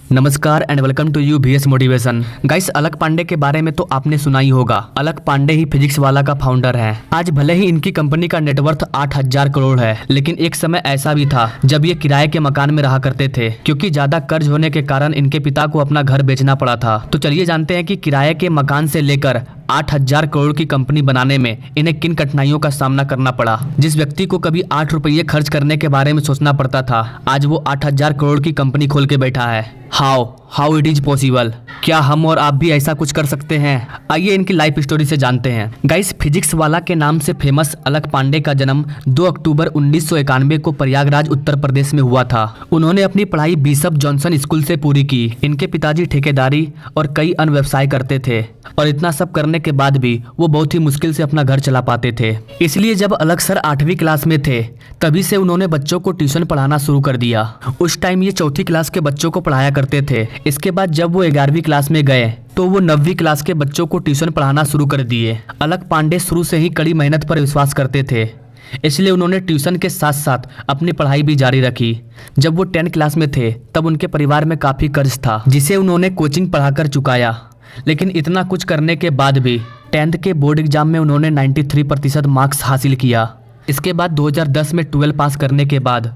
नमस्कार and welcome to you VS motivation. Guys, Alak Pandey के बारे में तो आपने सुना ही होगा। अलक पांडे ही फिजिक्स वाला का फाउंडर है। आज भले ही इनकी कंपनी का नेटवर्थ 8,000 करोड़ है, लेकिन एक समय ऐसा भी था जब ये किराए के मकान में रहा करते थे, क्योंकि ज्यादा कर्ज होने के कारण इनके पिता को अपना घर बेचना पड़ा था। तो चलिए जानते हैं कि किराए के मकान से लेकर 8,000 करोड़ की कंपनी बनाने में इन्हें किन कठिनाइयों का सामना करना पड़ा। जिस व्यक्ति को कभी 8 रुपये खर्च करने के बारे में सोचना पड़ता था, आज वो 8,000 करोड़ की कंपनी खोल के बैठा है। How it is possible? क्या हम और आप भी ऐसा कुछ कर सकते हैं? आइए इनकी लाइफ स्टोरी से जानते हैं। गाइस, फिजिक्स वाला के नाम से फेमस अलक पांडे का जन्म 2 अक्टूबर 1991 को प्रयागराज उत्तर प्रदेश में हुआ था। उन्होंने अपनी पढ़ाई बिशप जॉनसन स्कूल से पूरी की। इनके पिताजी ठेकेदारी और कई अन्य व्यवसाय करते थे, और इतना सब करने के बाद भी वो बहुत ही मुश्किल से अपना घर चला पाते थे। इसलिए जब अलक सर 8वीं क्लास में थे, तभी से उन्होंने बच्चों को ट्यूशन पढ़ाना शुरू कर दिया। उस टाइम ये 4वीं क्लास के बच्चों को पढ़ाया करते थे। इसके बाद जब वो 11वीं क्लास में गए तो वो 9वीं क्लास के बच्चों को ट्यूशन पढ़ाना शुरू कर दिए। अलक पांडे शुरू से ही कड़ी मेहनत पर विश्वास करते थे, इसलिए उन्होंने ट्यूशन के साथ साथ अपनी पढ़ाई भी जारी रखी। जब वो 10th क्लास में थे तब उनके परिवार में काफ़ी कर्ज था, जिसे उन्होंने कोचिंग पढ़ाकर चुकाया। लेकिन इतना कुछ करने के बाद भी 10th के बोर्ड एग्जाम में उन्होंने 93% मार्क्स हासिल किया। इसके बाद 2010 में 12 पास करने के बाद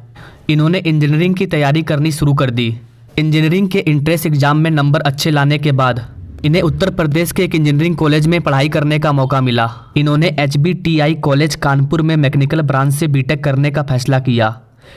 इन्होंने इंजीनियरिंग की तैयारी करनी शुरू कर दी। इंजीनियरिंग के इंट्रेंस एग्जाम में नंबर अच्छे लाने के बाद इन्हें उत्तर प्रदेश के एक इंजीनियरिंग कॉलेज में पढ़ाई करने का मौका मिला। इन्होंने HBTI कॉलेज कानपुर में मैकेनिकल ब्रांच से बीटेक करने का फैसला किया।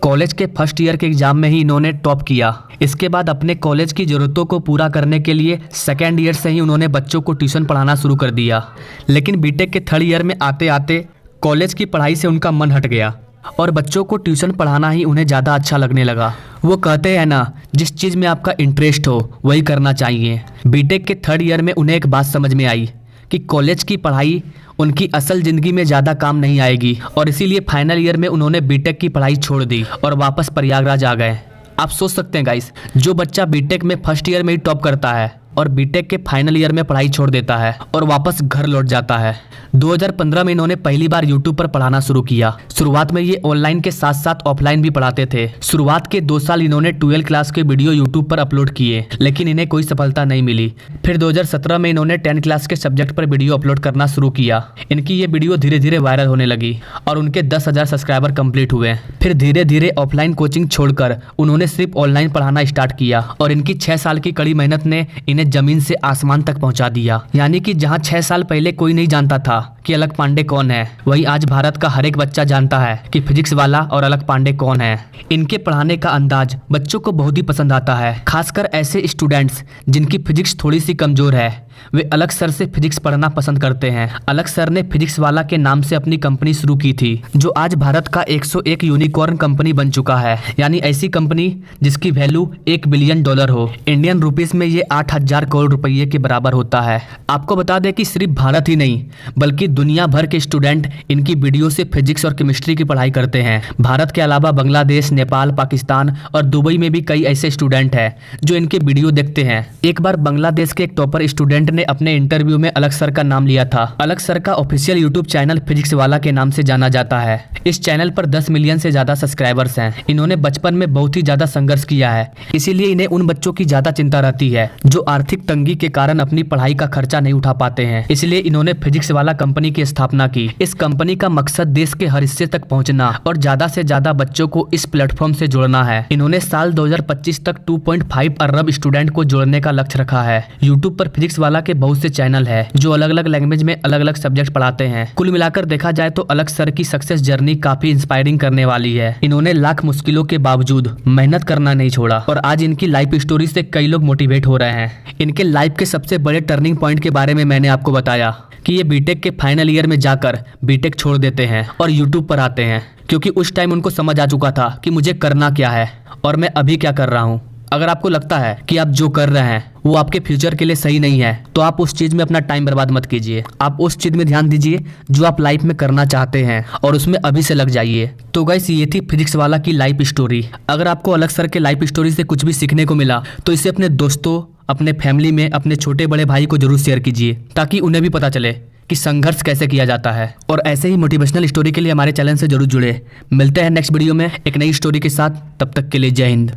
कॉलेज के फर्स्ट ईयर के एग्जाम में ही इन्होंने टॉप किया। इसके बाद अपने कॉलेज की ज़रूरतों को पूरा करने के लिए 2nd ईयर से ही उन्होंने बच्चों को ट्यूशन पढ़ाना शुरू कर दिया। लेकिन बीटेक के 3rd ईयर में आते आते कॉलेज की पढ़ाई से उनका मन हट गया और बच्चों को ट्यूशन पढ़ाना ही उन्हें ज़्यादा अच्छा लगने लगा। वो कहते हैं ना, जिस चीज़ में आपका इंटरेस्ट हो वही करना चाहिए। बीटेक के 3rd ईयर में उन्हें एक बात समझ में आई कि कॉलेज की पढ़ाई उनकी असल ज़िंदगी में ज़्यादा काम नहीं आएगी, और इसीलिए फाइनल ईयर में उन्होंने बीटेक की पढ़ाई छोड़ दी और वापस प्रयागराज आ गए। आप सोच सकते हैं गाइस, जो बच्चा बीटेक में फर्स्ट ईयर में ही टॉप करता है और बीटेक के फाइनल ईयर में पढ़ाई छोड़ देता है और वापस घर लौट जाता है। 2015 में इन्होंने पहली बार यूट्यूब पर पढ़ाना शुरू किया। शुरुआत में ये ऑनलाइन के साथ साथ ऑफलाइन भी पढ़ाते थे। शुरुआत के 2 साल इन्होंने 12 क्लास के वीडियो यूट्यूब पर अपलोड किए, लेकिन इन्हें कोई सफलता नहीं मिली। फिर 2017 में इन्होंने 10 क्लास के सब्जेक्ट पर वीडियो अपलोड करना शुरू किया। इनकी ये वीडियो धीरे धीरे वायरल होने लगी और उनके 10,000 सब्सक्राइबर कंप्लीट हुए। फिर धीरे धीरे ऑफलाइन कोचिंग छोड़कर उन्होंने सिर्फ ऑनलाइन पढ़ाना स्टार्ट किया, और इनकी 6 साल की कड़ी मेहनत ने इन्हें जमीन से आसमान तक पहुंचा दिया। यानी कि जहां 6 साल पहले कोई नहीं जानता था कि अलक पांडे कौन है, वही आज भारत का हर एक बच्चा जानता है कि फिजिक्स वाला और अलक पांडे कौन है। इनके पढ़ाने का अंदाज बच्चों को बहुत ही पसंद आता है, खासकर ऐसे स्टूडेंट्स जिनकी फिजिक्स थोड़ी सी कमजोर है। वे अलक सर से फिजिक्स पढ़ना पसंद करते हैं। अलक सर ने फिजिक्स वाला के नाम से अपनी कंपनी शुरू की थी, जो आज भारत का 101 यूनिकॉर्न कंपनी बन चुका है। यानी ऐसी कंपनी जिसकी वैल्यू $1 बिलियन हो। इंडियन रुपीस में ये 8,000 करोड़ रुपये के बराबर होता है। आपको बता दें कि सिर्फ भारत ही नहीं बल्कि दुनिया भर के स्टूडेंट इनकी वीडियो से फिजिक्स और केमिस्ट्री की पढ़ाई करते हैं। भारत के अलावा बांग्लादेश, नेपाल, पाकिस्तान और दुबई में भी कई ऐसे स्टूडेंट हैं जो इनके वीडियो देखते हैं। एक बार बांग्लादेश के एक टॉपर स्टूडेंट ने अपने इंटरव्यू में अलक सर का नाम लिया था। अलक सर का ऑफिशियल यूट्यूब चैनल फिजिक्स वाला के नाम से जाना जाता है। इस चैनल पर 10 मिलियन से ज्यादा सब्सक्राइबर्स हैं। इन्होंने बचपन में बहुत ही ज्यादा संघर्ष किया है, इसीलिए इन्हें उन बच्चों की ज्यादा चिंता रहती है जो आर्थिक तंगी के कारण अपनी पढ़ाई का खर्चा नहीं उठा पाते हैं। इसलिए इन्होंने फिजिक्स वाला कंपनी की स्थापना की। इस कंपनी का मकसद देश के हर हिस्से तक पहुंचना और ज्यादा से ज्यादा बच्चों को इस प्लेटफॉर्म से जोड़ना है। इन्होंने साल 2025 तक 2.5 अरब स्टूडेंट को जोड़ने का लक्ष्य रखा है। यूट्यूब पर फिजिक्स वाला के बहुत से चैनल है जो अलग अलग लैंग्वेज में अलग अलग सब्जेक्ट पढ़ाते हैं। कुल मिलाकर देखा जाए तो अलक सर की सक्सेस जर्नी काफी इंस्पायरिंग करने वाली है। इन्होंने लाख मुश्किलों के बावजूद मेहनत करना नहीं छोड़ा, और आज इनकी लाइफ स्टोरी से कई लोग मोटिवेट हो रहे हैं। इनके लाइफ के सबसे बड़े टर्निंग पॉइंट के बारे में मैंने आपको बताया कि ये बीटेक के फाइनल ईयर में जाकर बीटेक छोड़ देते हैं और यूट्यूब पर आते हैं, क्योंकि उस टाइम उनको समझ आ चुका था कि मुझे करना क्या है और मैं अभी क्या कर रहा हूँ। अगर आपको लगता है कि आप जो कर रहे हैं वो आपके फ्यूचर के लिए सही नहीं है, तो आप उस चीज़ में अपना टाइम बर्बाद मत कीजिए। आप उस चीज़ में ध्यान दीजिए जो आप लाइफ में करना चाहते हैं और उसमें अभी से लग जाइए। तो गाइस, ये थी फिजिक्स वाला की लाइफ स्टोरी। अगर आपको अलक सर के लाइफ स्टोरी से कुछ भी सीखने को मिला तो इसे अपने दोस्तों, अपने फैमिली में, अपने छोटे बड़े भाई को जरूर शेयर कीजिए, ताकि उन्हें भी पता चले कि संघर्ष कैसे किया जाता है। और ऐसे ही मोटिवेशनल स्टोरी के लिए हमारे चैनल से जरूर जुड़े। मिलते हैं नेक्स्ट वीडियो में एक नई स्टोरी के साथ। तब तक के लिए जय हिंद।